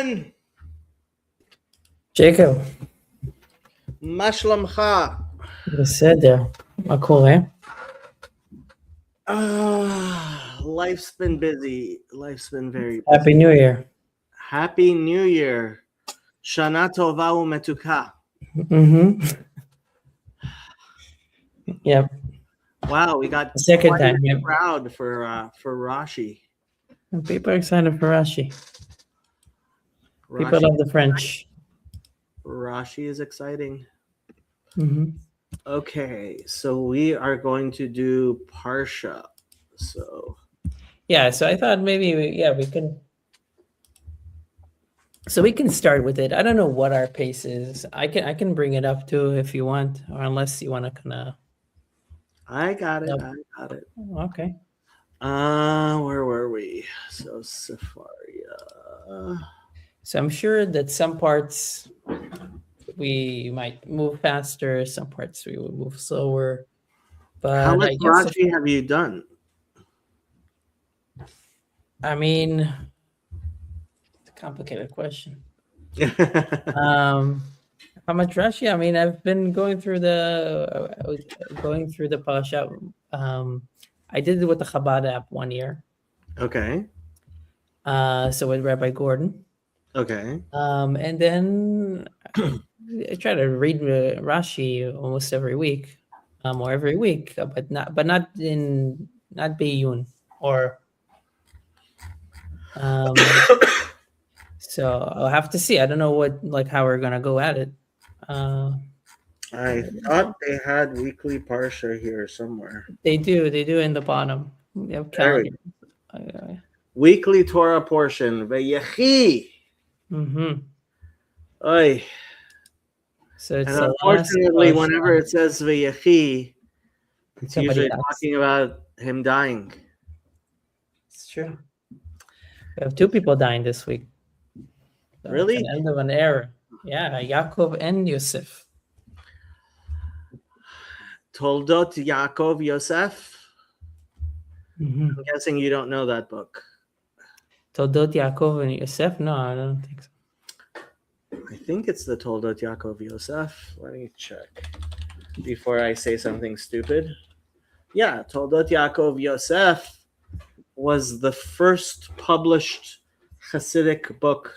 Aaron, Jacob, מה שלומך? בסדר. מה קורה? Life's been busy. Life's been very busy. Happy New Year. Happy New Year. Shana tova umetuka. Yep. Wow, we got The second quite time. a Yep. crowd for Rashi. People are excited for Rashi. People love the French. Rashi is exciting. Mm-hmm. Okay, so we are going to do Parsha. So I thought maybe we can. So we can start with it. I don't know what our pace is. I can bring it up too if you want, or unless you want to kind of. I got it. Nope. I got it. Okay. Where were we? So Sepharia. So I'm sure that some parts we might move faster, some parts we will move slower. But how much I guess Rashi have you done? I mean, it's a complicated question. How much Rashi? I mean, I've been going through the Parashat. I did it with the Chabad app 1 year. Okay. So with Rabbi Gordon. Okay. And then I try to read Rashi almost every week, or every week, but not Biyun or. So I'll have to see. I don't know how we're gonna go at it. I thought they had weekly Parsha here somewhere. They do in the bottom. We have calendar. Weekly Torah portion. Veyechi. Oy. So it's and unfortunately, whenever it says Veyechi, it's usually talking about him dying. It's true. We have 2 people dying this week. So really? It's an end of an era. Yeah, Yaakov and Yosef. Toldot Yaakov Yosef. I'm guessing you don't know that book. Toldot Yaakov and Yosef? No, I don't think so. I think it's the Toldot Yaakov Yosef. Let me check before I say something stupid. Yeah, Toldot Yaakov Yosef was the first published Hasidic book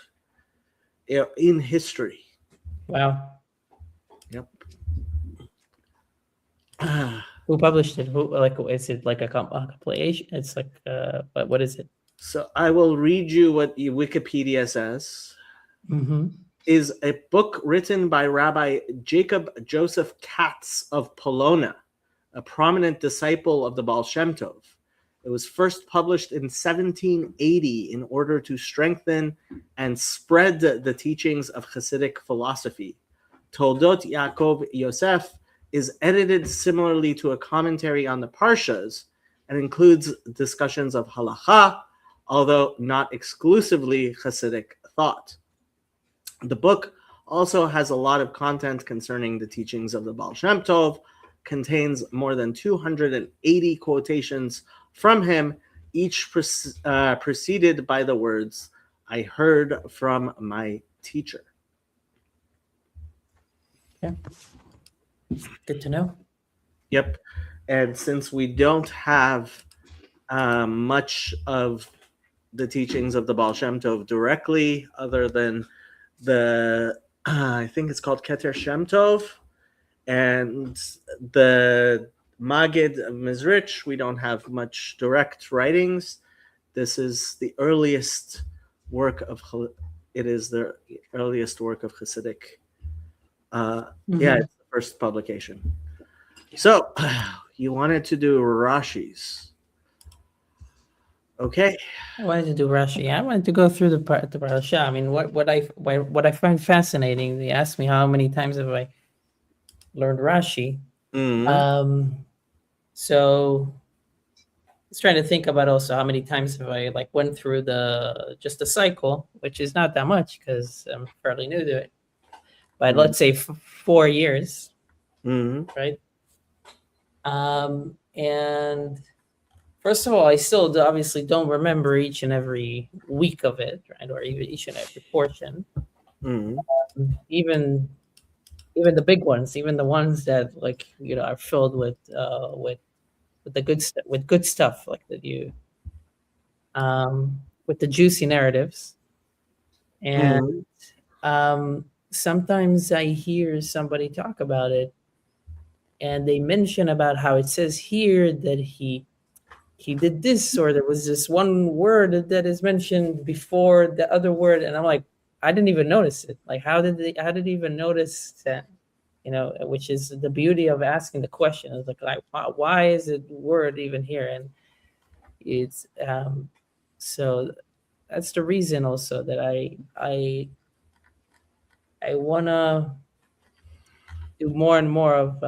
in history. Wow. Yep. Who published it? Is it like a compilation? It's like, what is it? So I will read you what Wikipedia says. Is a book written by Rabbi Jacob Joseph Katz of Polona, a prominent disciple of the Baal Shem Tov. It was first published in 1780 in order to strengthen and spread the teachings of Hasidic philosophy. Toldot Yaakov Yosef is edited similarly to a commentary on the Parshas and includes discussions of halacha, although not exclusively Hasidic thought. The book also has a lot of content concerning the teachings of the Baal Shem Tov, contains more than 280 quotations from him, each preceded by the words, "I heard from my teacher." Yeah. Good to know. Yep. And since we don't have much of the teachings of the Baal Shem Tov directly, other than I think it's called Keter Shem Tov, and the Magid of Mizrich, we don't have much direct writings. This is the earliest work of Hasidic. Yeah, it's the first publication. So you wanted to do Rashi's. Okay. I wanted to do Rashi. I wanted to go through the Parasha. I mean, what I find fascinating. They asked me how many times have I learned Rashi. So let's try to think about also how many times have I went through just the cycle, which is not that much because I'm fairly new to it. But let's say 4 years, right? And First of all, I still obviously don't remember each and every week of it, right, or even each and every portion. Mm. Even the big ones, even the ones that are filled with the good stuff, like that you with the juicy narratives. And sometimes I hear somebody talk about it, and they mention about how it says here that he did this, or there was this one word that is mentioned before the other word, and I'm like, I didn't even notice it. Like, how did he even notice that? Which is the beauty of asking the question. It's like why is it word even here? And it's so that's the reason also that I wanna do more and more of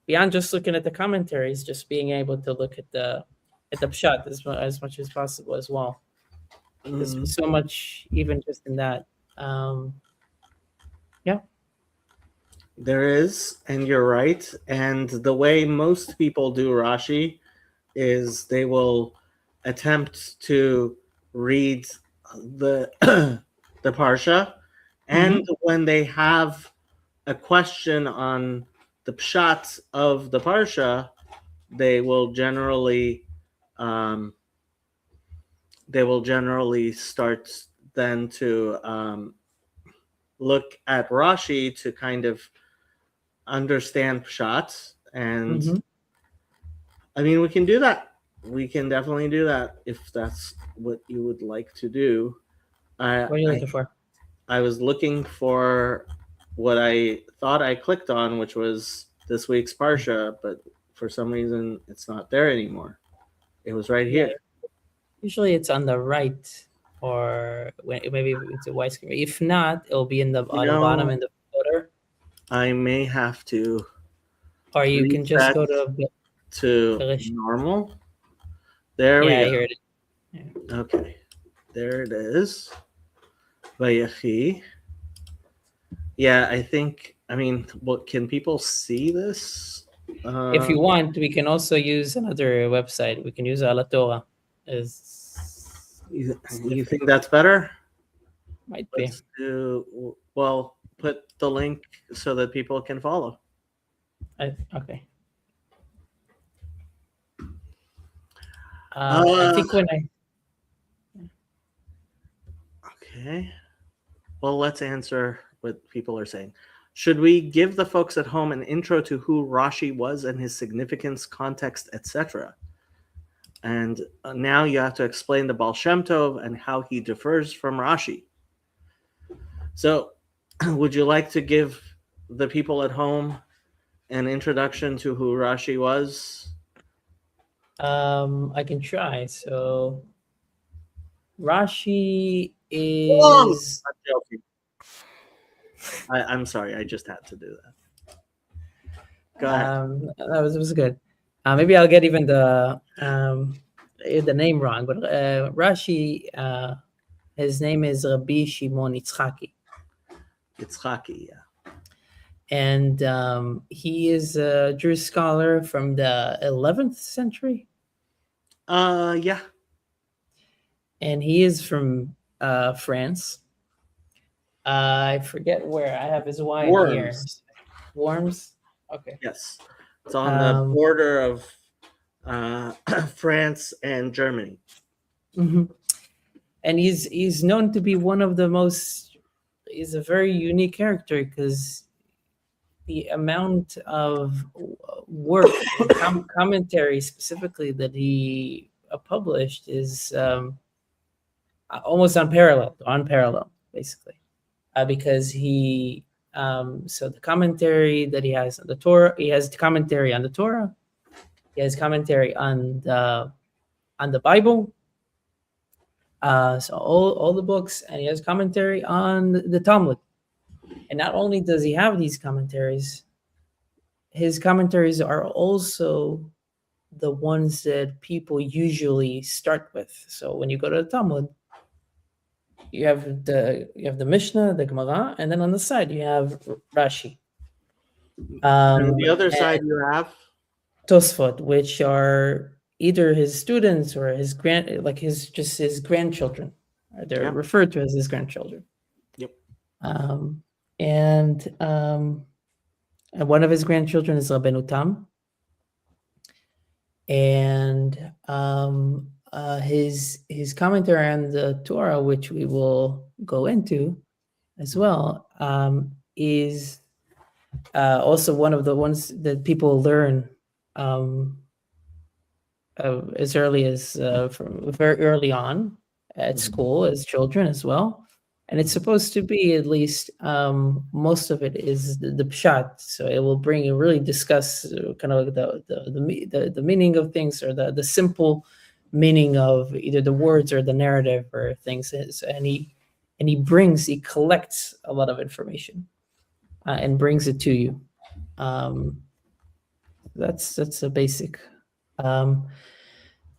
beyond just looking at the commentaries, just being able to look at the pshat as much as possible as well. There's so much even just in that. Yeah. There is, and you're right. And the way most people do Rashi is they will attempt to read the the parsha, and when they have a question on the pshat of the parsha, they will generally start then to look at Rashi to kind of understand pshat. And I mean, we can do that. We can definitely do that if that's what you would like to do. What are you looking for? I was looking for what I thought I clicked on, which was this week's parsha, but for some reason it's not there anymore. It was right here. Usually it's on the right, or maybe it's a white screen. If not, it'll be on the bottom in the footer. I may have to. Or you can just go to normal. There we go. I hear it. Yeah. Okay, there it is. Vayechi. Yeah, I think. I mean, what can people see this? If you want, we can also use another website. We can use Torah. You think that's better? Might be. Well, put the link so that people can follow. Okay. I think when I. Okay. Well, let's answer what people are saying. Should we give the folks at home an intro to who Rashi was and his significance, context, etc.? And now you have to explain the Baal Shem Tov and how he differs from Rashi. So, would you like to give the people at home an introduction to who Rashi was? I can try. So, Rashi is. I'm joking. I'm sorry. I just had to do that. Go ahead. That was good. Maybe I'll get even the name wrong, but Rashi, his name is Rabbi Shimon Yitzchaki. Yitzchaki, yeah. And he is a Jewish scholar from the 11th century. Yeah. And he is from France. I forget where. I have his wine here. Worms? Okay. Yes. It's on the border of France and Germany. Mm-hmm. And he's known to be one of the most. He's a very unique character because the amount of work and commentary specifically that he published is almost unparalleled, basically, because he. So the commentary that he has on the Torah, he has commentary on the Torah, he has commentary on the Bible, so all the books, and he has commentary on the Talmud. And not only does he have these commentaries, his commentaries are also the ones that people usually start with. So when you go to the Talmud, you have the Mishnah, the Gemara, and then on the side you have Rashi. And the other side you have Tosfot, which are either his students or his his grandchildren. They're referred to as his grandchildren. Yep. And one of his grandchildren is Rabbeinu Tam. And his commentary on the Torah, which we will go into as well, is also one of the ones that people learn as early as from very early on at school as children as well. And it's supposed to be, at least most of it is the pshat, so it will really discuss kind of the meaning of things, or the simple meaning of either the words or the narrative or things. And he collects a lot of information and brings it to you. That's a basic. So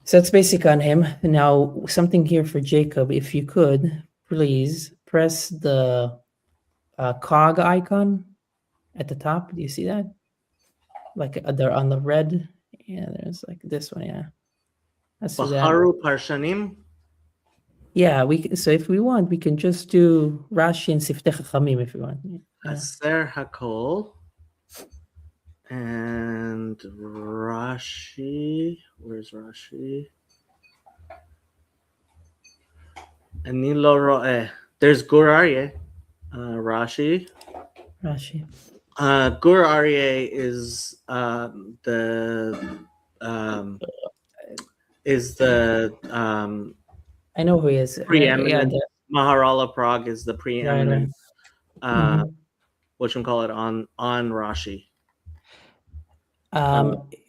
that's basic on him. Now, something here for Jacob, if you could, please press the cog icon at the top. Do you see that? Like they're on the red. Yeah, there's like this one. Yeah. Let's do that. Baharu Parshanim. Yeah, so if we want, we can just do Rashi and Siftei Chachamim if we want. Aser Hakol. And Rashi. Where's Rashi? Ani lo ro'eh. There's Gur Aryeh. Rashi. Gur Aryeh is the I know who he is. Preeminent. Maharala Prague is the preeminent. Whatchamacallit on Rashi.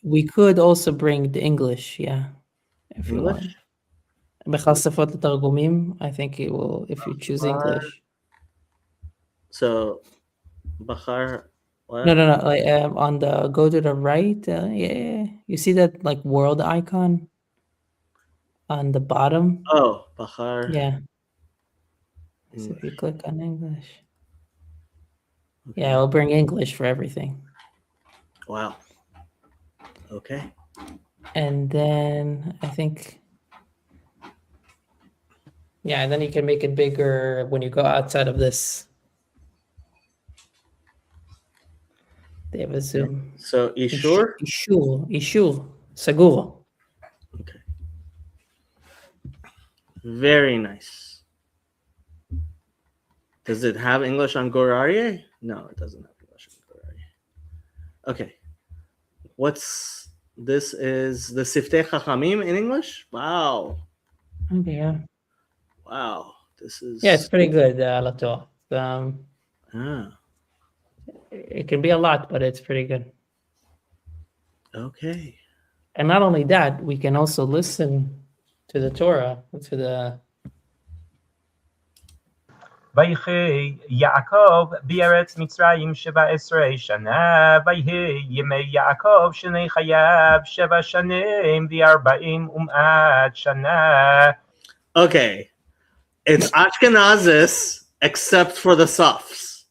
We could also bring the English, yeah, if you want. I think it will if you choose English. So, Bachar. What? No. Like on the go to the right. Yeah, you see that like world icon on the bottom. Oh, Bachar. Yeah. So if you click on English, yeah, it'll bring English for everything. Wow. Okay. And then I think. Yeah, and then you can make it bigger when you go outside of this. They have a zoom. So Ishur? Ishur. Seguro. Okay. Very nice. Does it have English on Gur Aryeh? No, it doesn't have English on Gur Aryeh. Okay. This is the Siftei Chachamim in English? Wow. Okay, yeah. Wow. This is... Yeah, it's pretty good, Lato. It can be a lot, but it's pretty good. Okay. And not only that, we can also listen to the Torah, to the... ויחי יעקב בארץ מצרים 17 שנה, ויהי ימי יעקב שני חייו 7 שנים ו40 שנה. Okay. It's Ashkenazis except for the Safs.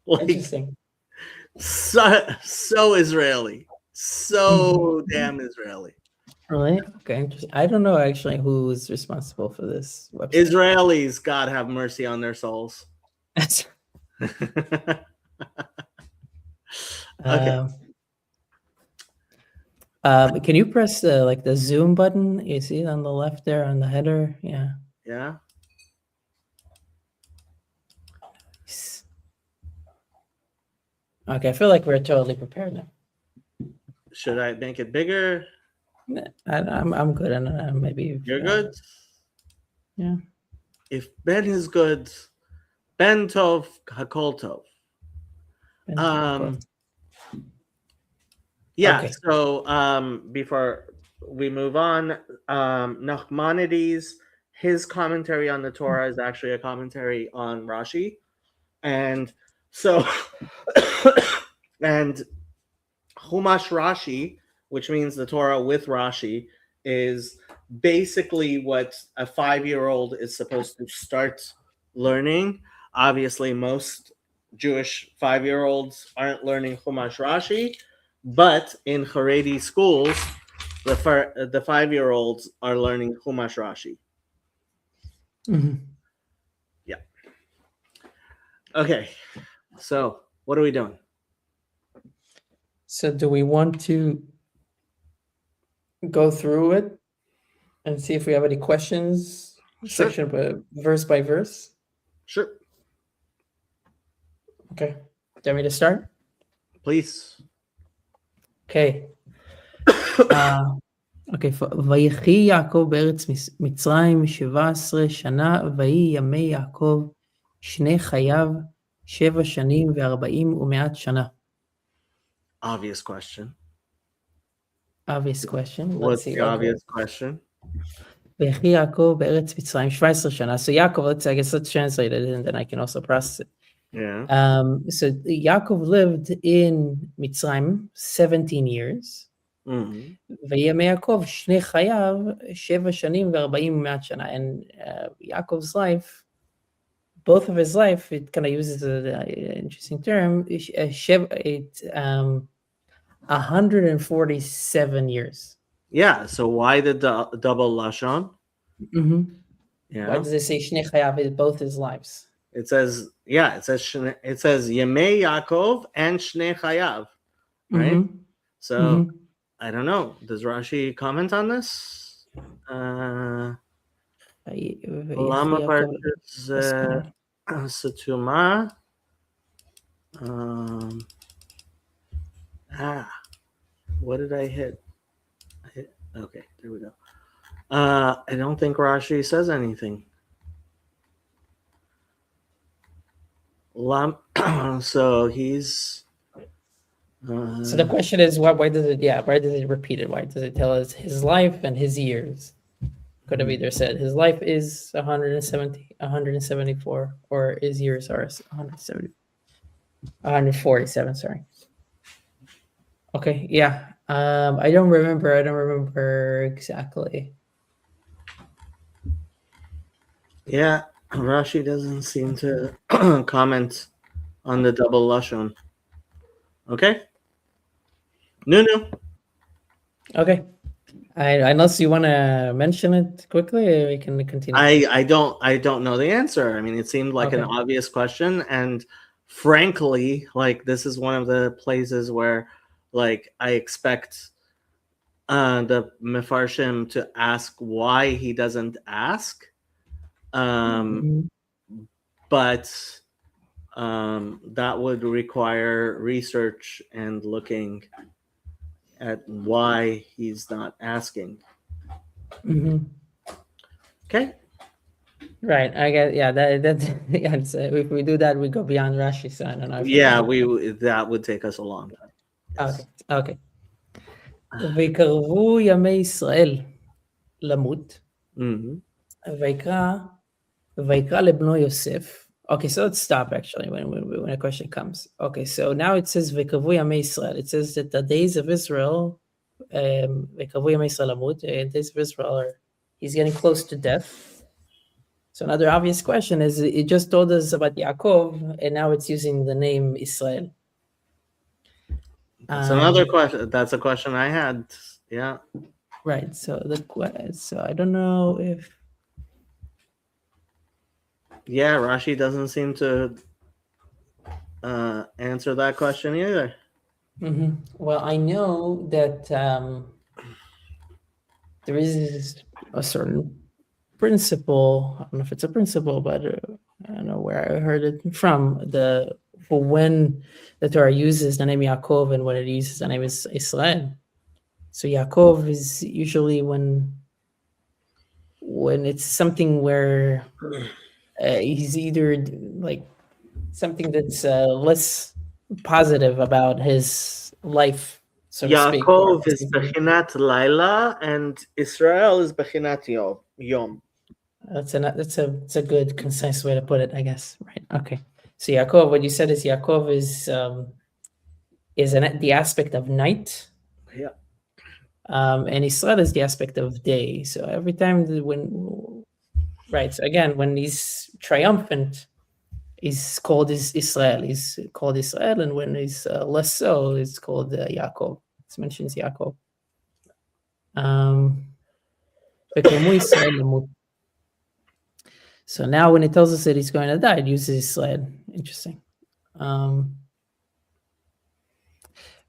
Interesting. So Israeli. So damn Israeli. Really? Okay, interesting. I don't know actually who's responsible for this website. Israelis, God have mercy on their souls. Okay. Can you press the zoom button? You see it on the left there on the header? Yeah. Yeah. Okay, I feel like we're totally prepared now. Should I make it bigger? I'm good. I don't know. Maybe you're good. Yeah. If Ben is good, Ben Tov Hakol Tov. Yeah. Okay. So before we move on, Nachmanides, his commentary on the Torah is actually a commentary on Rashi, and so and Chumash Rashi, which means the Torah with Rashi, is basically what a 5-year-old is supposed to start learning. Obviously, most Jewish 5-year-olds aren't learning Chumash Rashi, but in Haredi schools, the 5-year-olds are learning Chumash Rashi. Mhm. Yeah. Okay. So what are we doing? So do we want to go through it and see if we have any questions, Sure. section by verse by verse? Sure. Okay. Do you want me to start? Please. Okay. אוקיי, ויחי יעקב בארץ מצרים 17 שנה, ויהי ימי יעקב שני חייו 7 שנים ו40 שנה. Obvious question. Obvious question. Let's What's see. the obvious question? ויחי יעקב בארץ מצרים 17 שנה. So Yaakov, I guess let's translate it and then I can also process it. Yeah. So Yaakov lived in Mitzrayim 17 years. וימי יעקב שני חייו 7 שנים ו40 שנה. And Yaakov's life, both of his life, it kind of uses an interesting term, 147 years. Yeah. So why the double lashon? Mm-hmm. Yeah. Why does it say shnei chayav? Both his lives. It says Yemei Yaakov and Shnei Chayav, right? Mm-hmm. So I don't know. Does Rashi comment on this? Lama parshas Satuma. What did I hit? Okay, there we go. I don't think Rashi says anything. So he's. So the question is, why does it repeat it? Why does it tell us his life and his years? Could have either said his life is 174, or his years are 147. Sorry. Okay, yeah. I don't remember exactly. Yeah, Rashi doesn't seem to comment on the double lashon. Okay. No. Okay. Unless you want to mention it quickly, we can continue. I don't know the answer. I mean, it seemed like an obvious question, and frankly, like this is one of the places where, like, I expect the Mefarshim to ask why he doesn't ask, but that would require research and looking at why he's not asking. Okay. Right. I guess. Yeah. If we do that, we go beyond Rashi. So I don't know. That would take us a long time. Yes. Okay. ויקרבו ימי ישראל למות. ויקרא לבנו יוסף. Okay, so let's stop actually when a question comes. Okay, so now it says ויקרבו ימי ישראל. It says that the days of Israel, ויקרבו ימי ישראל למות, the days of Israel he's getting close to death. So another obvious question is, it just told us about Yaakov, and now it's using the name Israel. That's another question. That's a question I had. Yeah. Right. So I don't know if. Yeah, Rashi doesn't seem to answer that question either. Well, I know that there is a certain principle. I don't know if it's a principle, but I don't know where I heard it from. For when the Torah uses the name Yaakov and when it uses the name Israel. So Yaakov is usually when it's something where he's either like something that's less positive about his life, so to speak. Yaakov is Bechinat Laila and Israel is Bechinat Yom. That's a good concise way to put it, I guess. Right. Okay. So Yaakov, what you said is Yaakov is the aspect of night. Yeah. And Israel is the aspect of day. So every time so again, when he's triumphant, he's called Israel. He's called Israel, and when he's less so, it's called Yaakov. It mentions Yaakov. וקיימו ישראל למות. So now when it tells us that he's going to die, it uses his sled. Interesting.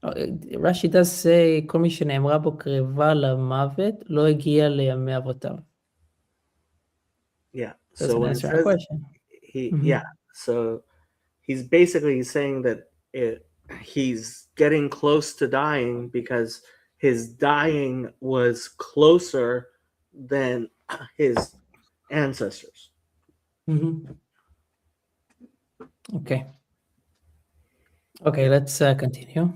Rashi does say, כל מי שנאמרה בו קרבה למוות, לא הגיע לימי אבותיו. Yeah. Doesn't So when it answer our says question. yeah, so he's basically saying that he's getting close to dying because his dying was closer than his ancestors. Okay. Okay, let's continue.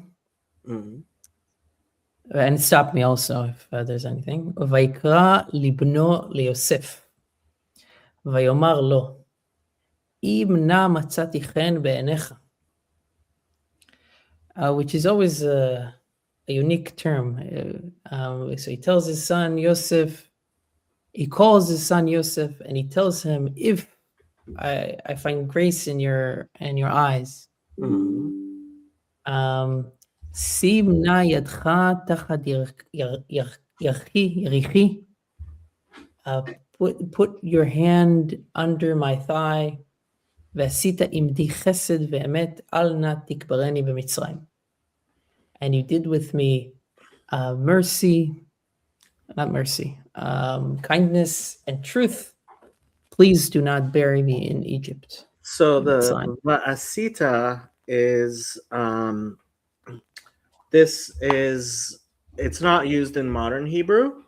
And stop me also if there's anything. ויקרא לבנו ליוסף, ויאמר לו, אם נא מצאתי חן בעיניך. Which is always a unique term. So he tells his son Yosef, he calls his son Yosef, and he tells him, if I find grace in your eyes, שים נא ידך תחת ירכי, put your hand under my thigh, ועשית עמדי חסד ואמת, אל נא תקברני במצרים. And you did with me kindness and truth. Please do not bury me in Egypt. So the Va'asita is it's not used in modern Hebrew.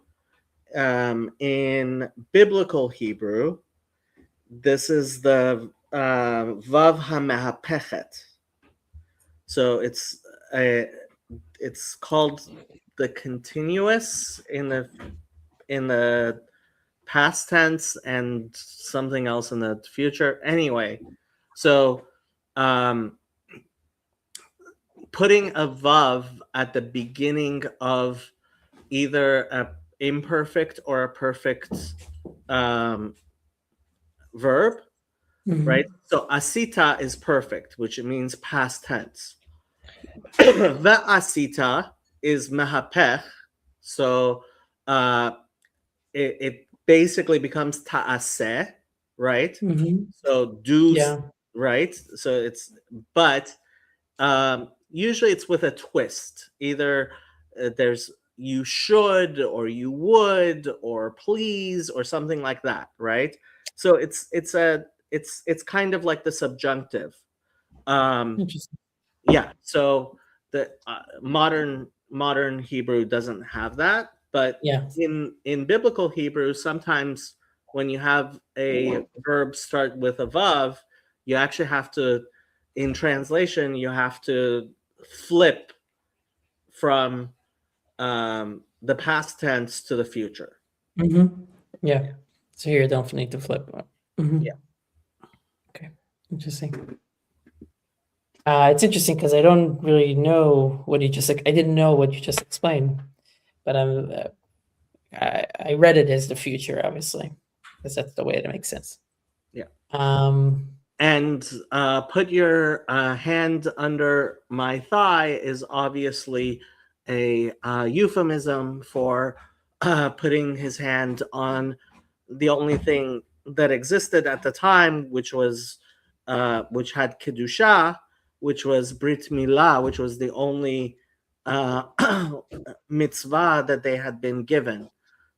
In biblical Hebrew, this is the Vav HaMehapechet. So it's called the continuous in the past tense and something else in the future. Anyway, so putting a vav at the beginning of either a imperfect or a perfect verb, right? So asita is perfect, which means past tense. Ve'asita is mehapech, so it basically becomes ta'aseh, right? So do, right? So it's, but usually it's with a twist. Either there's you should, or you would, or please, or something like that, right? So it's kind of like the subjunctive. Interesting. Yeah. So the modern Hebrew doesn't have that, but in biblical Hebrew, sometimes when you have a verb start with a vav, you actually have to, in translation, you have to flip from the past tense to the future. Yeah. So here you don't need to flip. Yeah. Okay. Interesting. It's interesting because I don't really know what you just, I didn't know what you just explained, but I read it as the future, obviously, because that's the way it makes sense. Yeah. And put your hand under my thigh is obviously a euphemism for putting his hand on the only thing that existed at the time, which was which had kedusha, which was brit milah, which was the only mitzvah that they had been given.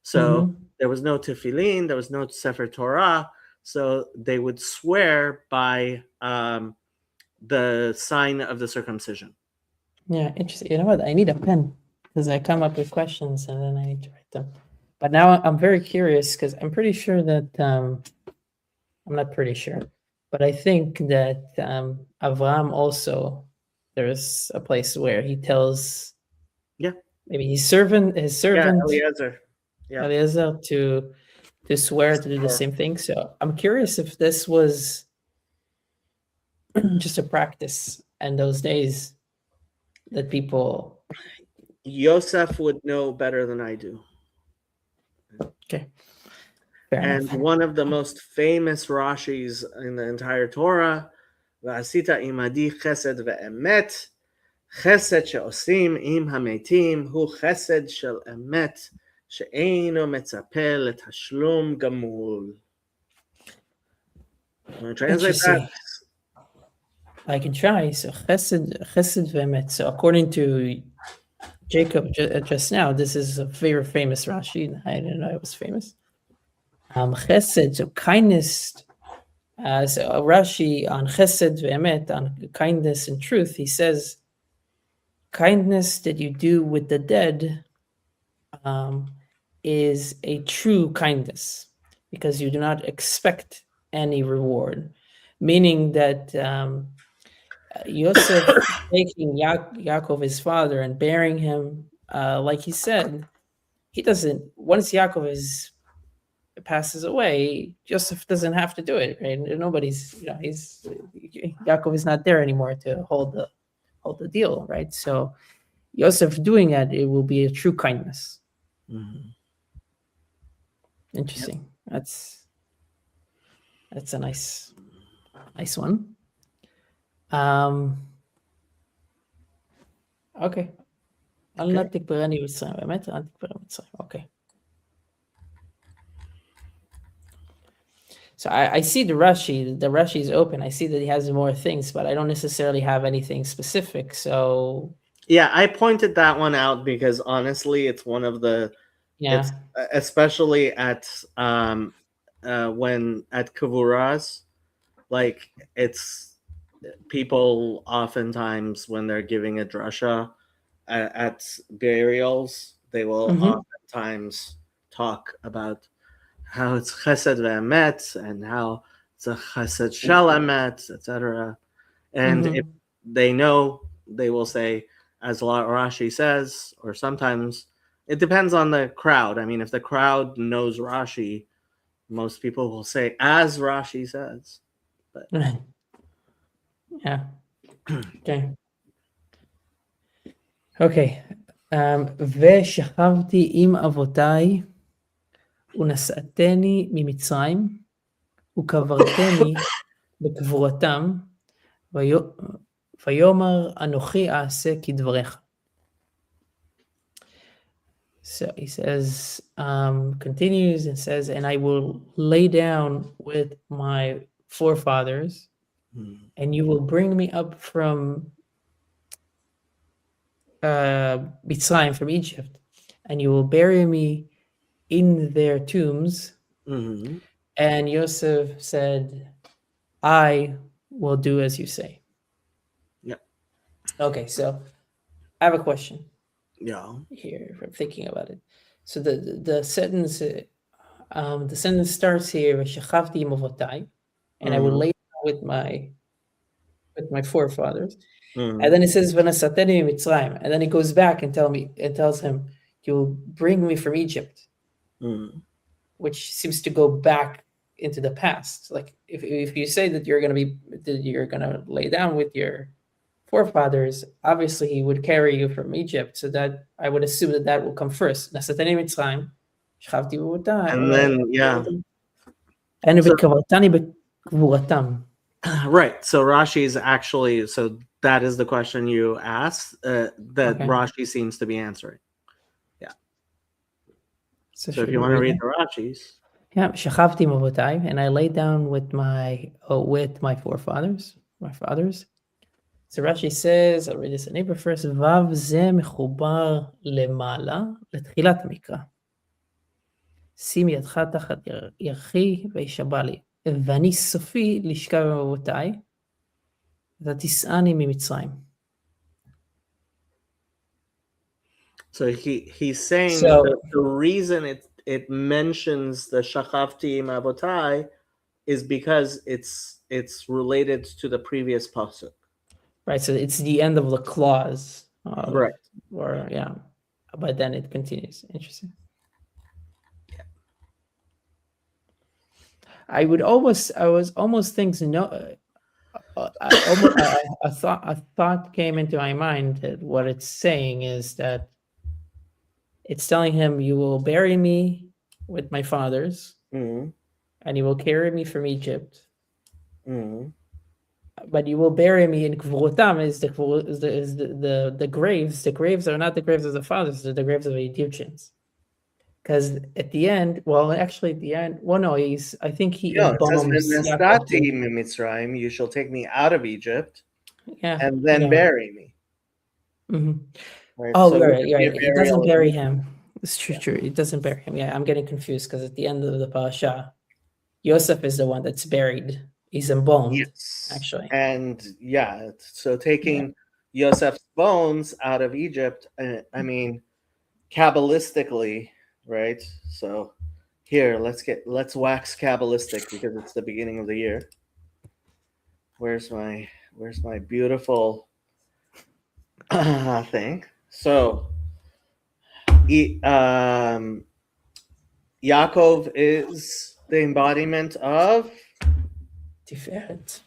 So there was no tefillin, there was no sefer Torah. So they would swear by the sign of the circumcision. Yeah, interesting. You know what? I need a pen because I come up with questions and then I need to write them. But now I'm very curious because I'm pretty sure that I'm not pretty sure, but I think that Avraham also, there's a place where he tells, maybe his servant, Eliezer, Eliezer to swear to do the same thing. So I'm curious if this was just a practice in those days that people. Yosef would know better than I do. Okay. And one of the most famous Rashis in the entire Torah, V'asita imadi chesed ve'emet, chesed she'osim im hametim hu chesed shel emet שאינו מצפה לתשלום גמול. Want to translate that? I can try. So chesed ve'emet. So according to Jacob just now, this is a very famous Rashi. I didn't know it was famous. Chesed, so kindness. So Rashi on chesed ve'emet, on kindness and truth, he says, kindness that you do with the dead is a true kindness because you do not expect any reward. Meaning that Yosef taking Yaakov, his father, and bearing him, like he said, he doesn't. Once Yaakov passes away, Joseph doesn't have to do it. Right? Nobody's, Yaakov is not there anymore to hold the deal. Right? So Yosef doing that, it will be a true kindness. Mm-hmm. Interesting. Yep. That's a nice one. Okay. Okay. So I see the Rashi. The Rashi is open. I see that he has more things, but I don't necessarily have anything specific. So yeah, I pointed that one out because honestly, it's one of the it's especially at when at kavuras, like it's people oftentimes when they're giving a drasha at burials, they will oftentimes talk about how it's chesed ve'emet and how it's a chesed shel emet, etc. And if they know, they will say, as Rashi says, or sometimes it depends on the crowd. I mean, if the crowd knows Rashi, most people will say, as Rashi says. But yeah. Okay. ושכבתי עם אבותיי ונשאתני ממצרים וקברתני בקבורתם ויאמר אנוכי אעשה כדבריך. So he says, continues and says, and I will lay down with my forefathers and you will bring me up from Mitzrayim, from Egypt, and you will bury me in their tombs. And Yosef said, I will do as you say. Yeah. Okay, so I have a question. Yeah. Here, if I'm thinking about it. So the sentence starts here, "Shechavti im avotai," and I will lay down with my forefathers. And then it says, "V'nasateni mitzrayim," and then it goes back and tells him, "You will bring me from Egypt," which seems to go back into the past. Like if you say that you're gonna lay down with your forefathers, obviously he would carry you from Egypt, so that I would assume that will come first. Nasateni mitzrayim, shechavti b'avotai, and then and v'kavartani b'kvuratam. Right. So Rashi is actually, so that is the question you asked that Rashi seems to be answering. Yeah. So if you want to read the Rashis. Yeah, shechavti im avotai, and I lay down with my forefathers, my fathers. So Rashi says, I'll read this in Hebrew first, Vav ze mechubar lemala letchilat mikra. שים ידך תחת ירכי וישבע לי, ואני סופי לשכב עם אבותיי, ותישאני ממצרים. So he's saying that the reason it mentions the Shachavti im Avotai is because it's related to the previous pasuk. Right, so it's the end of the clause. Right. Or but then it continues. Interesting. I was almost thinking a thought came into my mind that what it's saying is that it's telling him, you will bury me with my fathers, and you will carry me from Egypt, but you will bury me in Kvurotam. Is the graves? The graves are not the graves of the fathers; they're the graves of the Egyptians, Because at the end, well, actually at the end, well, no, I think he No, it says, embalms Yaakov. "V'nasati miMitzrayim," you shall take me out of Egypt, Yeah. and then bury me. Mm-hmm. Right? Oh, So right. it He doesn't burial bury in- him. It's true. It doesn't bury him. Yeah, I'm getting confused because at the end of the parasha, Yosef is the one that's buried. He's embalmed, Yes, actually. and yeah, so taking Yosef's bones out of Egypt. I mean, Kabbalistically, right? So here, let's wax Kabbalistic because it's the beginning of the year. Where's my beautiful thing? So, Yaakov is the embodiment of Tiferet.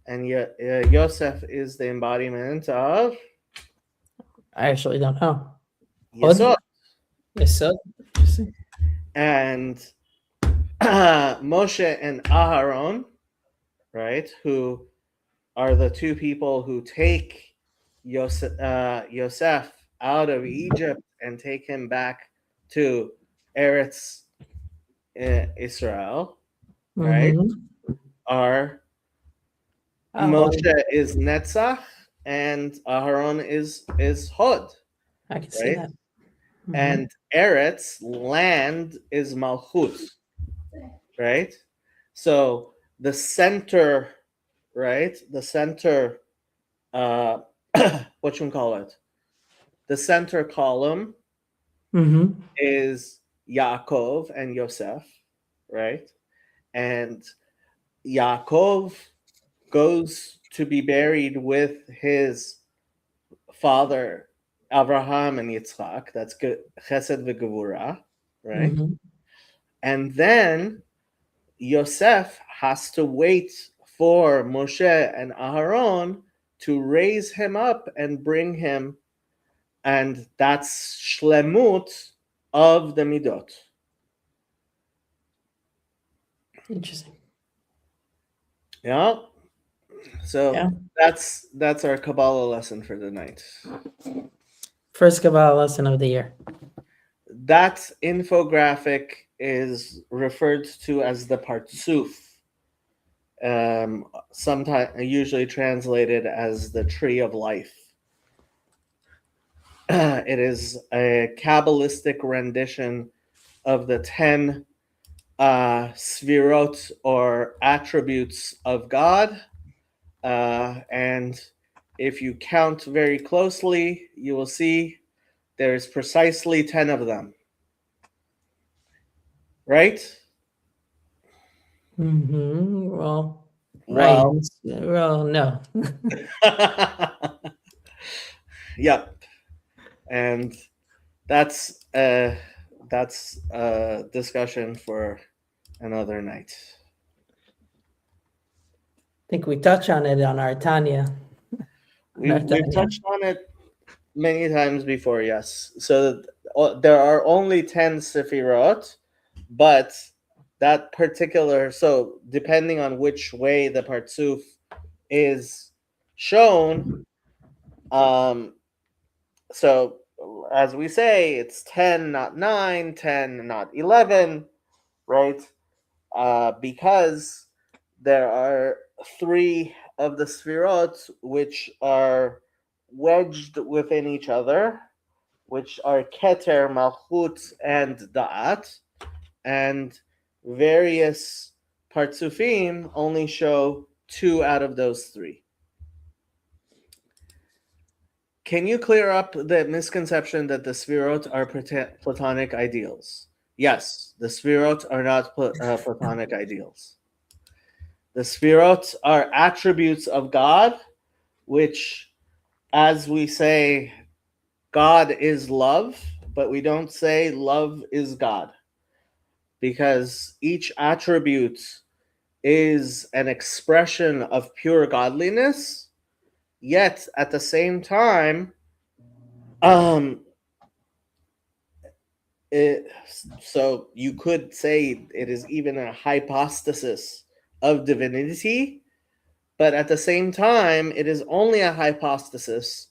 and Yosef is the embodiment of I actually don't know. Yesod. Yesod. Interesting. And Moshe and Aharon, right, who are the two people who take Yosef out of Egypt and take him back to Eretz Israel, right? Are Moshe is Netzach and Aharon is Hod. I can see that. And Eretz, land, is Malchut, right? So the center, right? The center, what you call it? The center column is Yaakov and Yosef, right? And Yaakov goes to be buried with his father Abraham and Yitzchak. That's Chesed v'Gevurah, right? And then Yosef has to wait for Moshe and Aharon to raise him up and bring him, and that's shlemut of the midot. Interesting. Yeah. So that's our Kabbalah lesson for the night. First Kabbalah lesson of the year. That infographic is referred to as the Partsuf. Sometimes usually translated as the tree of life. It is a Kabbalistic rendition of the 10 svirot or attributes of God. And if you count very closely, you will see there's precisely 10 of them. Right? Well, right. Well, no. Yep. And that's a discussion for another night. I think we touched on it on our Tanya. We've touched on it many times before, yes. So there are only 10 sefirot, but that particular, so depending on which way the partsuf is shown, so as we say, it's 10, not 9, 10, not 11, right? Because there are 3 of the sefirot which are wedged within each other, which are Keter, Malchut, and Da'at, and various Partsufim only show 2 out of those 3. Can you clear up the misconception that the Sfirot are Platonic ideals? Yes, the Sfirot are not Platonic ideals. The Sfirot are attributes of God, which, as we say, God is love, but we don't say love is God, because each attribute is an expression of pure godliness, yet at the same time, so you could say it is even a hypostasis of divinity, but at the same time, it is only a hypostasis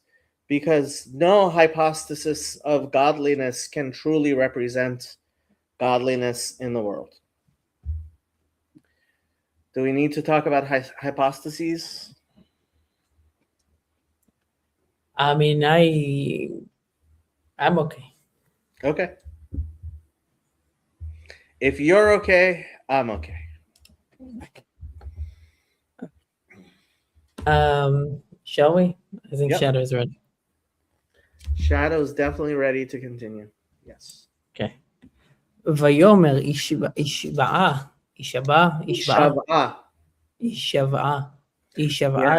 because no hypostasis of godliness can truly represent godliness in the world. Do we need to talk about hypostases? I mean, I'm okay. Okay. If you're okay, I'm okay. Shall we? I think Yep. Shadow is ready. Shadow's definitely ready to continue. Yes. Okay. ויאמר ישבעה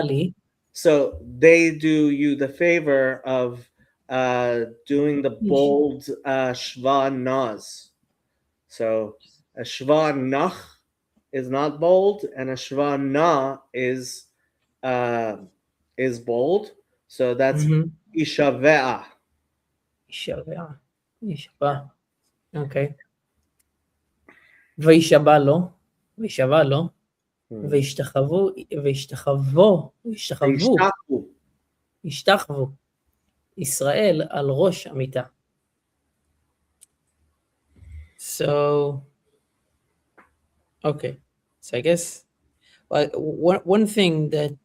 לי. So they do you the favor of doing the bold shva naz. So a shva nach is not bold, and a shva na is bold. So that's ishavea. ישבעה. Okay. וישבע לו. וישתחוו ישראל על ראש המיטה. So, okay. So I guess one thing that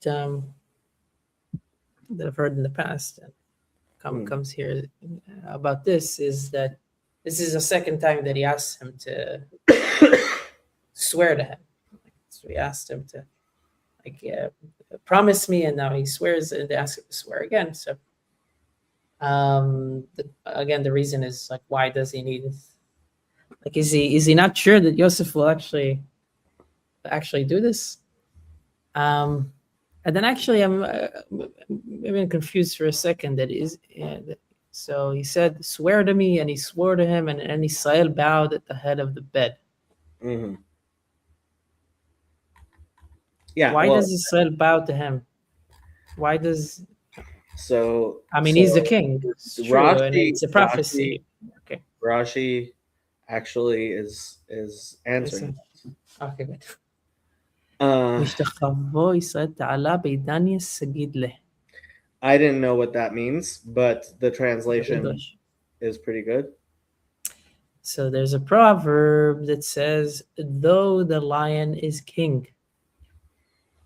that I've heard in the past and comes here about this is that this is the second time that he asked him to swear to him. So he asked him to promise me, and now he swears, and they ask him to swear again. So again, the reason is like, why does he need this? Like, is he not sure that Yosef will actually do this? And then actually, I'm maybe confused for a second. So he said, "Swear to me," and he swore to him, and Israel bowed at the head of the bed. Mm-hmm. Yeah. Why does Israel bow to him? Why does? So I mean, he's the king. It's true, Rashi, and it's a prophecy. Okay. Rashi actually is answering. Okay, good. I didn't know what that means, but the translation is pretty good. So there's a proverb that says, though the lion is king,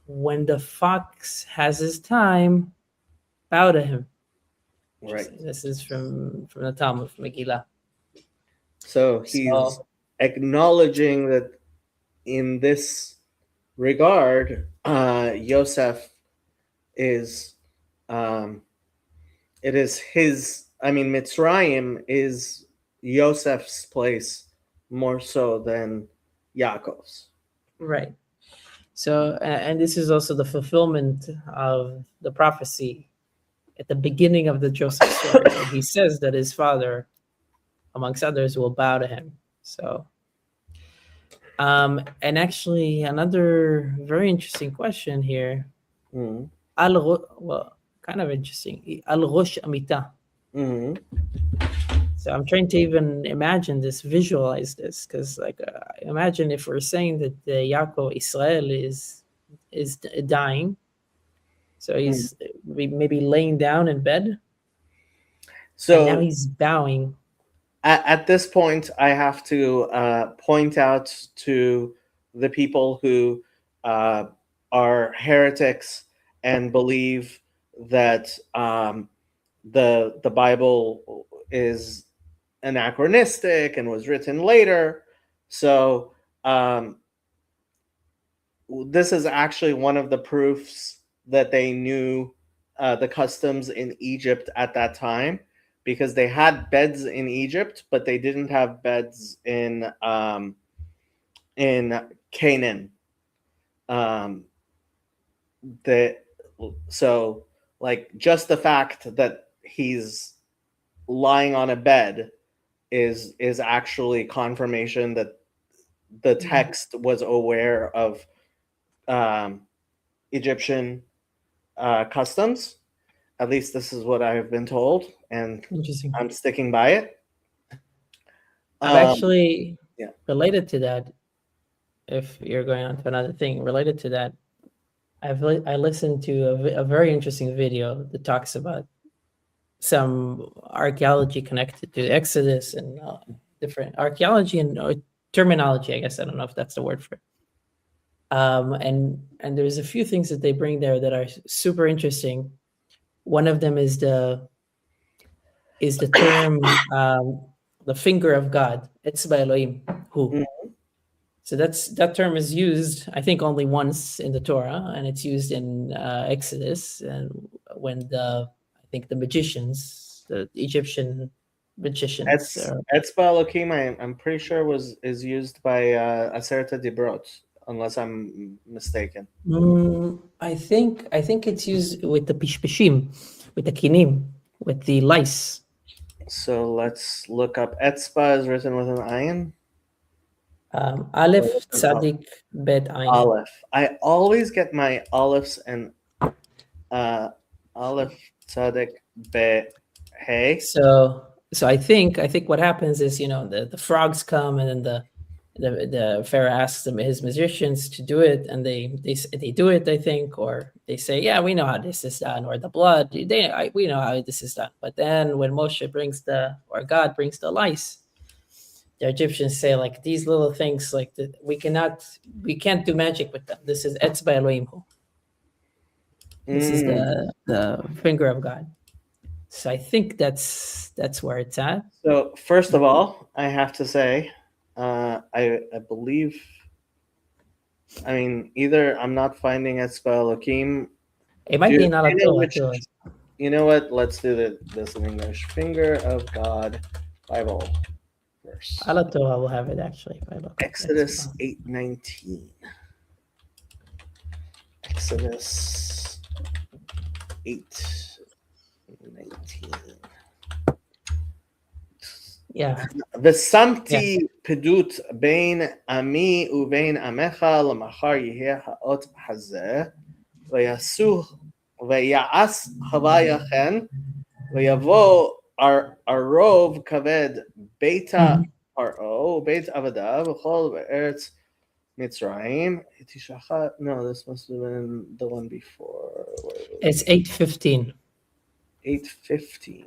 when the fox has his time, bow to him. Right. This is from the Talmud, Megillah. So he's acknowledging that in this regard, Yosef is, it is his, Mitzrayim is Yosef's place more so than Yaakov's. Right. So, and this is also the fulfillment of the prophecy at the beginning of the Joseph story. He says that his father, amongst others, will bow to him. So, and actually, another very interesting question here. Well, kind of interesting. Al Rosh Amita. So I'm trying to even imagine this, visualize this, because imagine if we're saying that Yaakov Israel is dying, so he's maybe laying down in bed. So and now he's bowing. At this point, I have to point out to the people who are heretics and believe that the Bible is anachronistic and was written later. So this is actually one of the proofs that they knew the customs in Egypt at that time, because they had beds in Egypt, but they didn't have beds in Canaan. So just the fact that he's lying on a bed is actually confirmation that the text was aware of Egyptian customs. At least this is what I've been told, and I'm sticking by it. I've actually related to that. If you're going on to another thing related to that, I listened to a very interesting video that talks about some archaeology connected to Exodus and different archaeology and terminology. I guess I don't know if that's the word for it. And there's a few things that they bring there that are super interesting. One of them is the term the finger of God, Etzba Elohim, who. So that term is used, I think, only once in the Torah, and it's used in Exodus, and when I think the magicians, the Egyptian magicians, Etzba Elohim, I'm pretty sure is used by Aseret Dibrot, unless I'm mistaken. I think it's used with the pishpishim, with the kinim, with the lice. So let's look up. Etzba is written with an ayin. Aleph Tzadik Bet Ayin. Aleph. I always get my Alephs and Aleph Tzadik Bet Hey. So I think what happens is, the frogs come, and then the Pharaoh asks his magicians to do it, and they do it, I think, or they say, yeah, we know how this is done, or the blood, we know how this is done. But then when Moshe God brings the lice, the Egyptians say, like, these little things, like, we can't do magic with them. This is Etzba Elohim. This is the finger of God. So I think that's where it's at. So first of all, I have to say, I believe, I mean, either I'm not finding Etzba Elohim. It might be not a You know what? Let's do this in English. Finger of God Bible verse. Ala Torah will have it, actually. If I look Exodus 8:19. Exodus 8:19. Yeah. ושמתי פדות בין עמי ובין עמך למחר יהיה האות הזה, ויעש הוויה כן, ויבוא ערוב כבד בית פרעה, בית עבדיו, וכל בארץ מצרים. No, this must have been the one before. It's 8:15. 8:15.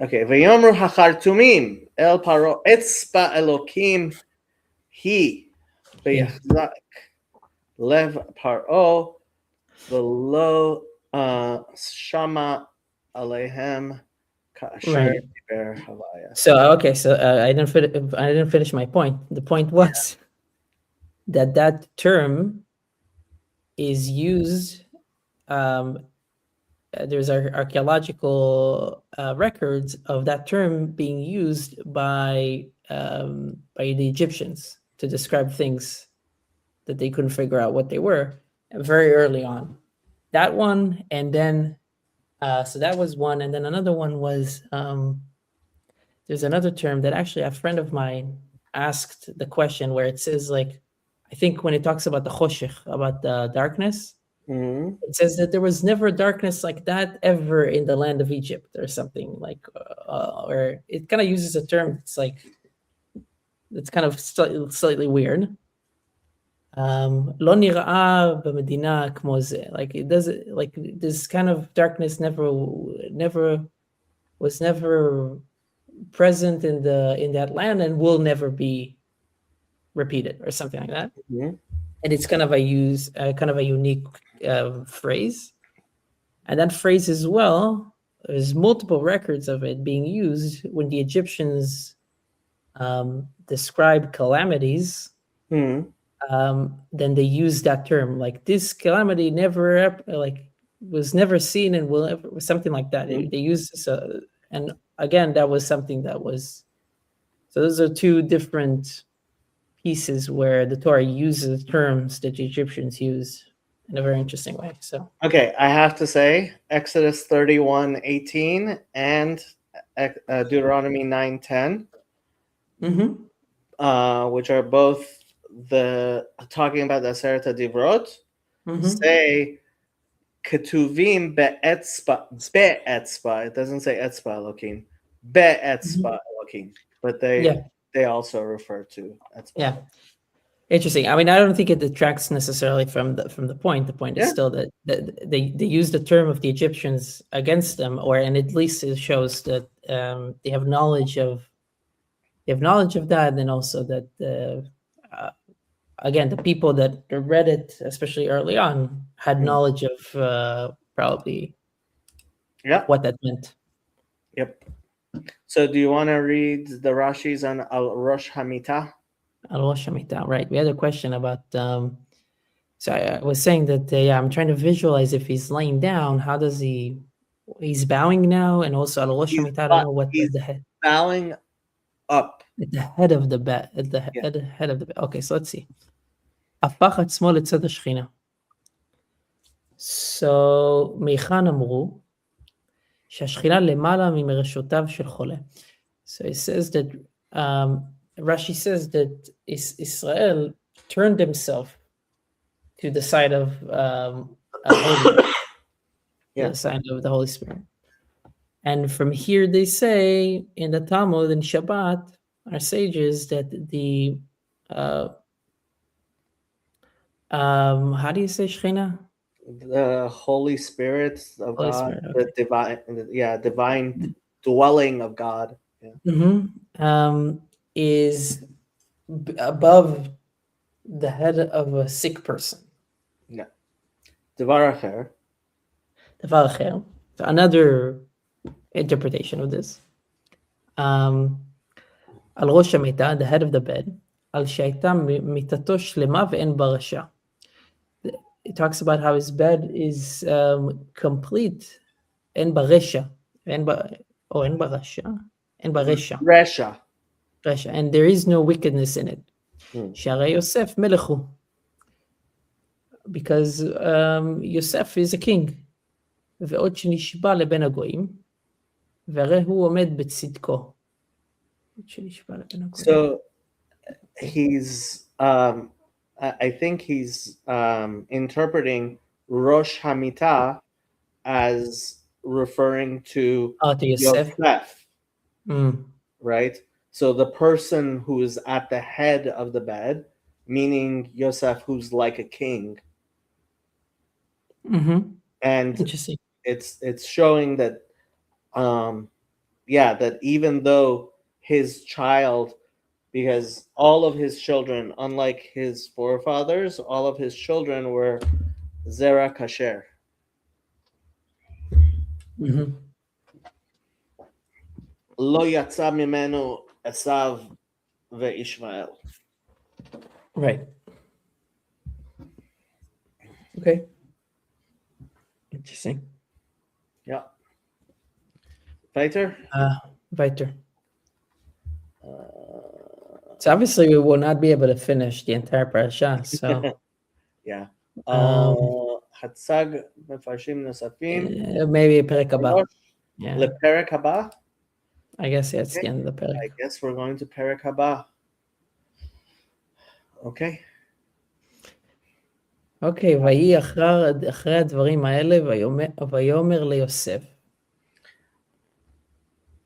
Okay, ויאמרו החרטומים אל פרעה אצבע אלוקים היא ויחזק לב פרעה ולא שמע עליהם כאשר דיבר הוויה. So I didn't finish my point. The point was that term is used. There's archaeological records of that term being used by the Egyptians to describe things that they couldn't figure out what they were very early on. That one, and then so that was one, and then another one was there's another term that actually a friend of mine asked the question where it says, like, I think when it talks about the choshech, about the darkness. Mm-hmm. It says that there was never darkness like that ever in the land of Egypt, or something like, or it kind of uses a term. It's like, it's kind of slightly weird. Lo nir'a b'medina kmo zeh. Like, it doesn't, like, this kind of darkness was never present in that land and will never be repeated, or something like that. Mm-hmm. And it's kind of a unique phrase, and that phrase as well, there's multiple records of it being used when the Egyptians describe calamities. Then they use that term, like, this calamity was never seen and will ever, something like that. They use this, and again, that was something that was. So those are two different pieces where the Torah uses terms that the Egyptians use in a very interesting way. So okay, I have to say Exodus 31:18 and Deuteronomy 9:10, which are both talking about the Aseret Divrot, say ketuvim be'etzba. It doesn't say etzba Elokim, be'etzba Elokim, but they also refer to etzba. Yeah. Interesting. I mean, I don't think it detracts necessarily from the point. The point is Yeah. still that they use the term of the Egyptians against them, and at least it shows that they have knowledge of that, and also that again, the people that read it, especially early on, had knowledge of probably what that meant. Yep. So do you want to read the Rashis on Al Rosh Hamitah? Al Rosh Hamitah, right? We had a question about. So I was saying that I'm trying to visualize if he's laying down. How does he? He's bowing now, and also Al Rosh Hamitah. I don't know what he's the head. Bowing up. At the head of the bed. At the head of the bed. Okay, so let's see. הפך עצמו לצד השכינה. So מהיכן אמרו שהשכינה למעלה ממרשותיו של חולה. So it says that Rashi says that Israel turned himself to the side of the side of the Holy Spirit. And from here they say in the Talmud and Shabbat, our sages, that the how do you say Shechina? The Holy Spirit of Holy God, Spirit, okay. the divine dwelling of God. Is above the head of a sick person. Yeah. Devar acher. Devar acher. So another interpretation of this. Al Rosh Hamitah, the head of the bed. Al Shaita mitato shlema ve'en barasha. It talks about how his bed is complete. En baresha. En barasha. En baresha. Resha. And there is no wickedness in it. Shara Yosef Melechu. Because Yosef is a king. ועוד שנשבע לבין הגויים, והרי הוא עומד בצדקו. So he's I think he's interpreting Rosh Hamitah as referring to Yosef. Right? So the person who is at the head of the bed, meaning Yosef, who's like a king. And interesting. It's showing that that even though his child, because all of his children, unlike his forefathers, all of his children were Zera Kasher. Lo yatsa mimenu Esav ve'Ishmael. Right. Okay. Interesting. Yeah. Weiter? Weiter. So obviously we will not be able to finish the entire parasha. So yeah. Hatzag mefarshim nosafim. Maybe Perek Haba. Yeah. Leperek Haba. I guess that's the end of the Perek. I guess we're going to Perek Haba. Okay. אוקיי, ויהי אחרי הדברים האלה, ויאמר ליוסף.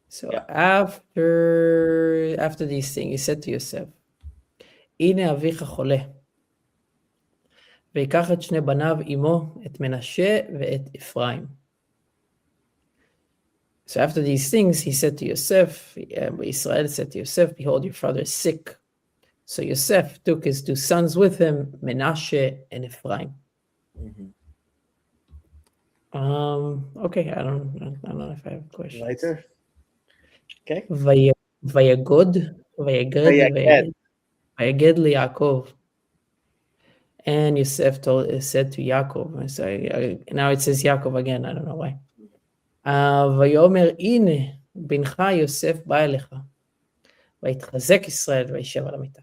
So after these things, he said to Yosef, הנה אביך חולה, ויקח את שני בניו עמו, את מנשה ואת אפרים. So after these things, he said to Yosef, Israel said to Yosef, behold, your father is sick. So Yosef took his two sons with him, Menashe and Ephraim. Okay, I don't know if I have questions. Later. Okay. Vayaged liYaakov. And Yosef said to Yaakov, so now it says Yaakov again, I don't know why. ויאמר הנה בנך יוסף בא אליך, ויתחזק ישראל וישב על המיטה.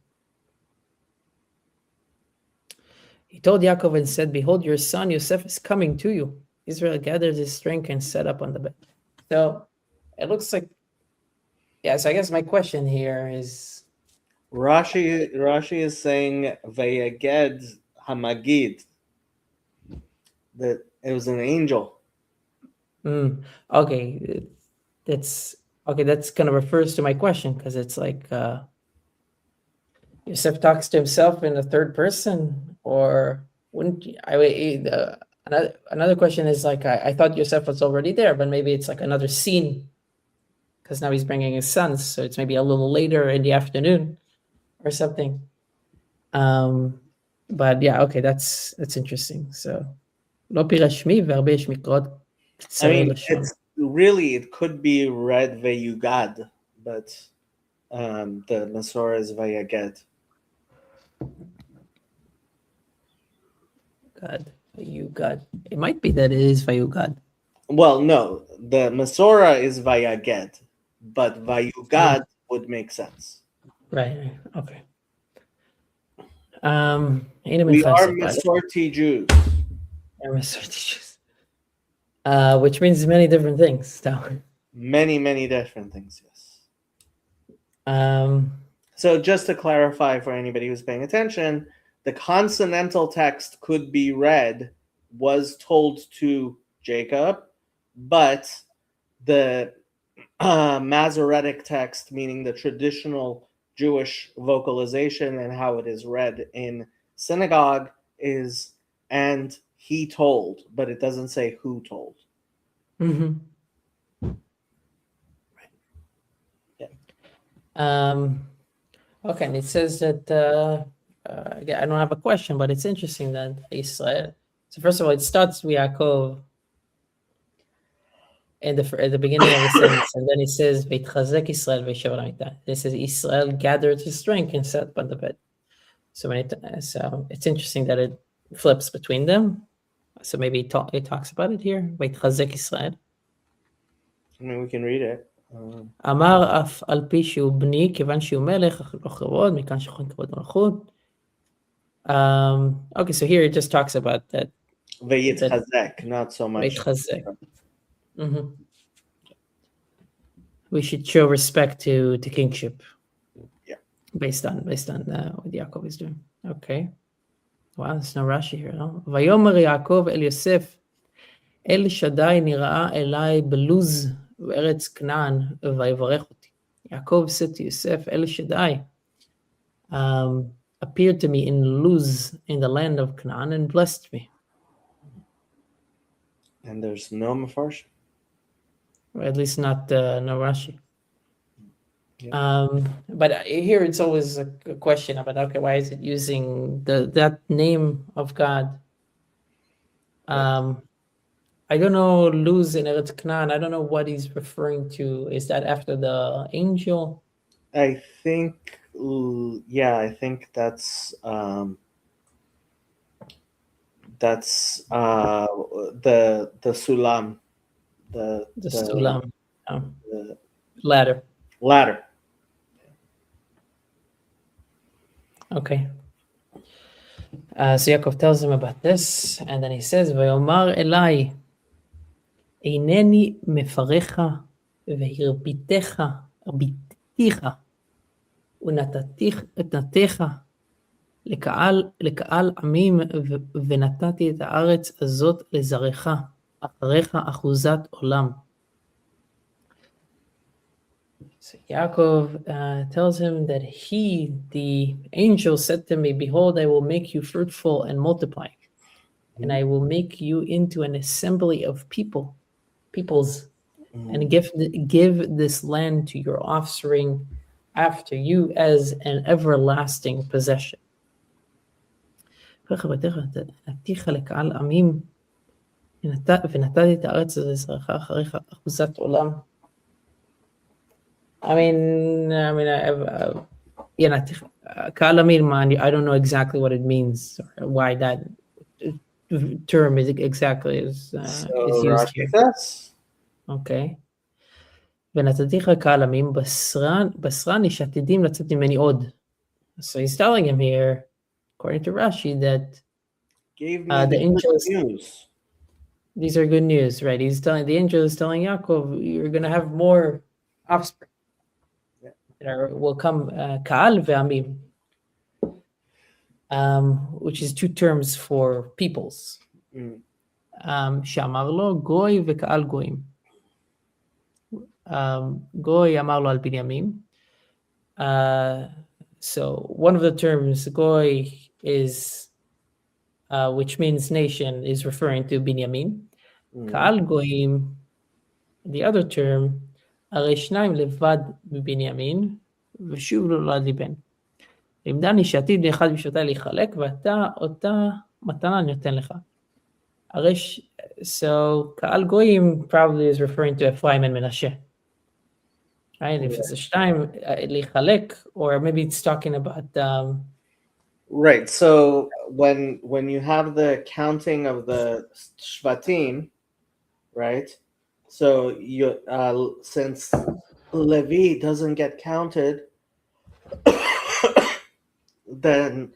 He told Yaakov and said, behold, your son Yosef is coming to you. Israel gathered his strength and sat up on the bed. So it looks like, so I guess my question here is, Rashi is saying Vayaged Hamagid, that it was an angel. Okay, that's kind of refers to my question, because it's like Yosef talks to himself in the third person, or wouldn't you, another question is like, I thought Yosef was already there, but maybe it's like another scene, because now he's bringing his sons, so it's maybe a little later in the afternoon or something. But yeah, okay, that's interesting. So לא פירש מי והרבה יש מקרות I קצרי mean, לשון. it's really, it could be read Vayugad, but the Masorah is Vayaged. God, Vayugad. It might be that it is Vayugad. Well, no, the Masorah is Vayaged, but Vayugad would make sense. Right. Okay. We are Masorti Jews. Which means many different things. Many different things, yes. Um, So just to clarify for anybody who's paying attention, the consonantal text could be read, was told to Jacob, but the Masoretic text, meaning the traditional Jewish vocalization and how it is read in synagogue, is and he told, but it doesn't say who told. mhm. Okay, and it says that again, I don't have a question, but it's interesting that Israel. So first of all, it starts with Yaakov at the beginning of the sentence, and then it says "Vayitchazek Israel v'yeshev al hamita." This says Israel gathered his strength and sat by the bed. So it's interesting that it flips between them. So maybe it talks about it here. Vayitchazek Israel. I mean, we can read it. אמר אף על פי שהוא בני, כיוון שהוא מלך, אך לא כבוד, מכאן שוכן כבוד ומלכות. Okay, so here it just talks about that. Vayitchazek, not so much. Vayitchazek. We should show respect to kingship. Yeah. Based on what Yaakov is doing. Okay. Wow, there's no Rashi here, no? ויאמר יעקב אל יוסף, אל שדי נראה אליי בלוז וארץ כנען ויברך אותי. Yaakov said to Yosef, El Shaddai appeared to me in Luz in the land of Canaan and blessed me. And there's no Mefarshim. Or at least not no Rashi. Yeah. But here it's always a question about, okay, why is it using that name of God? I don't know, Luz in Eretz Canaan. I don't know what he's referring to. Is that after the angel? I think that's the Sulam. The Sulam. The ladder. Ladder. Okay. So Yaakov tells him about this, and then he says, "Vayomar Elai, eineni mefarecha vehirpitecha arbiticha unatatecha לקהל עמים ונתתי את הארץ הזאת לזרעך אחריך אחוזת עולם." So Yaakov tells him that the angel said to me, "Behold, I will make you fruitful and multiply, and I will make you into an assembly of peoples, and give this land to your offspring after you as an everlasting possession." ונתתי את הארץ לזרעך אחריך אחוזת עולם. I don't know exactly what it means or why that term is exactly is used here. Okay. ונתתיך קהל עמים, בשרני שעתידים לצאת ממני עוד. So he's telling him here, according to Rashi, that the angels, news. These are good news, right? The angel is telling Yaakov, you're going to have more offspring. There will come Ka'al ve'amim, which is two terms for peoples. She'amar lo goy ve'ka'al goyim. Goy amar lo al Binyamin. So one of the terms goy is, which means nation, is referring to Binyamin. Ka'al goyim, the other term, הרי שניים לבד מבנימין, ושוב לא נולד לי בן. לימדני שעתיד באחד בשבטי להיחלק, ואתה אותה מתנה נותן לך. So Ka'al goyim probably is referring to Ephraim and Menashe. Right? If it's a shtaim, להיחלק, or maybe it's talking about right. So when you have the counting of the shvatim, right? So you since Levi doesn't get counted, then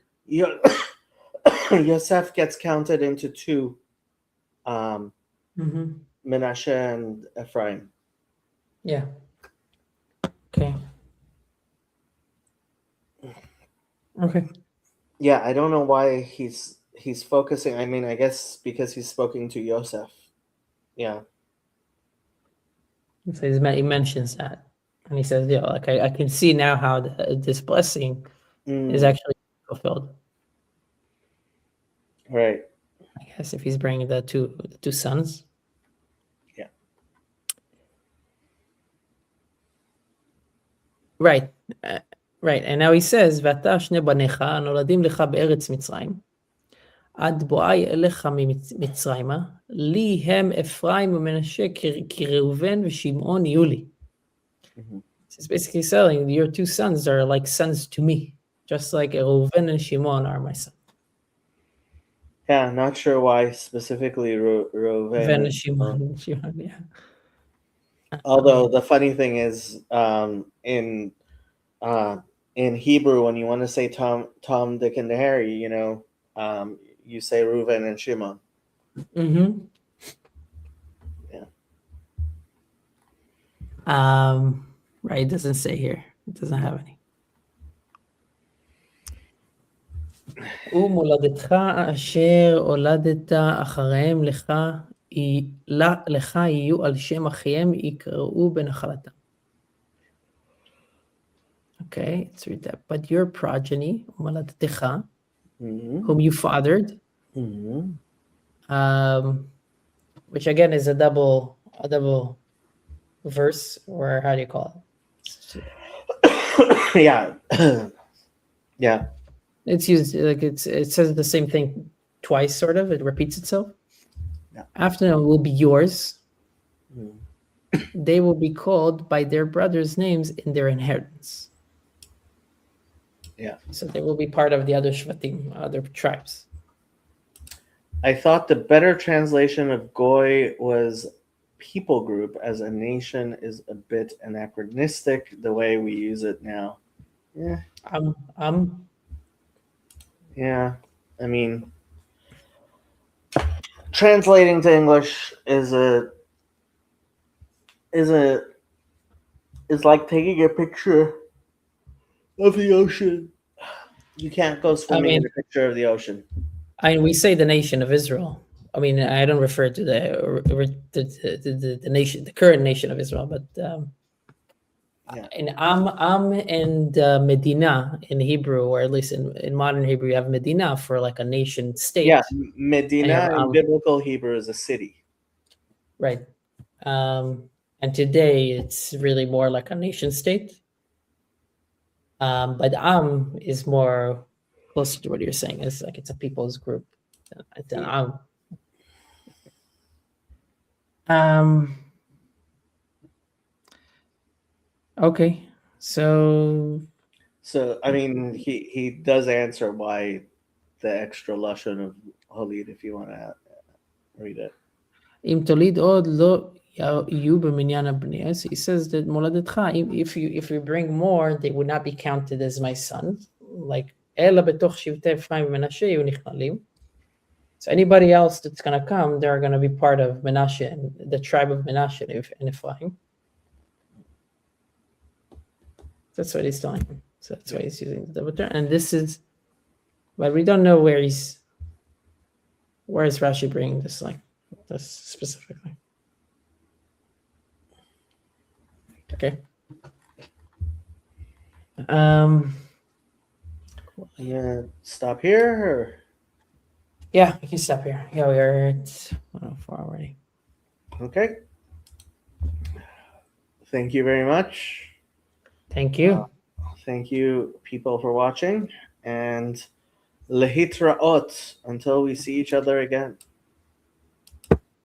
Yosef gets counted into two, Menashe and Ephraim. Yeah. Okay. Yeah, I don't know why he's focusing. I mean, I guess because he's speaking to Yosef. Yeah. So he mentions that, and he says, "Yeah, like I can see now how this blessing is actually fulfilled." Right. I guess if he's bringing the two sons. Yeah. Right. Right. And now he says, "V'ata shne banecha noladim lecha be'eretz Mitzrayim, ad bo'ai elecha mitzrayma, li hem Ephraim u'Menashe ki Reuven v'Shimon yuli." So it's basically saying your two sons are like sons to me, just like Reuven and Shimon are my sons. Yeah, not sure why specifically Reuven and Shimon, yeah. Although the funny thing is, in Hebrew, when you want to say Tom, Dick, and Harry, you say Reuven and Shimon. Mm-hmm. Yeah. Right. It doesn't say here. It doesn't have any. ומולדתך אשר הולדת אחריהם לך יהיו על שם אחיהם יקראו בנחלתם. Okay, let's read that. But your progeny, מולדתך, whom you fathered, which again is a double verse, or how do you call it? Yeah. Yeah. It's used like it says the same thing twice, sort of. It repeats itself. Yeah. After them will be yours. They will be called by their brothers' names in their inheritance. Yeah. So they will be part of the other shvatim, other tribes. I thought the better translation of goy was people group, as a nation is a bit anachronistic the way we use it now. Yeah. Yeah. I mean, translating to English is like taking a picture of the ocean. You can't go swimming in a picture of the ocean. We say the nation of Israel. I mean, I don't refer to the nation, the current nation of Israel, but in Am and Medina in Hebrew, or at least in modern Hebrew, you have Medina for like a nation state. Yeah, Medina in biblical Hebrew is a city. Right. And today it's really more like a nation state. But Am is more closer to what you're saying. It's like it's a people's group. It's an Am. Okay, so I mean, he does answer why the extra lashon of Holid, if you want to read it. Im tolid od lo yu b'minyan habnei. So he says that moladetcha, if you bring more, they would not be counted as my sons. Like ela betoch shivtei Ephraim v'Menashe yu nichnalim. So anybody else that's going to come, they're going to be part of Menashe, and the tribe of Menashe and Ephraim. That's what he's telling him. So that's why he's using the double term. And this is, but we don't know where is Rashi bringing this, like this specifically. Okay. I'm gonna stop here. Or... Yeah, we can stop here. Yeah, we are at 104 already. Okay. Thank you very much. Thank you. Thank you, people, for watching. And lehitraot until we see each other again.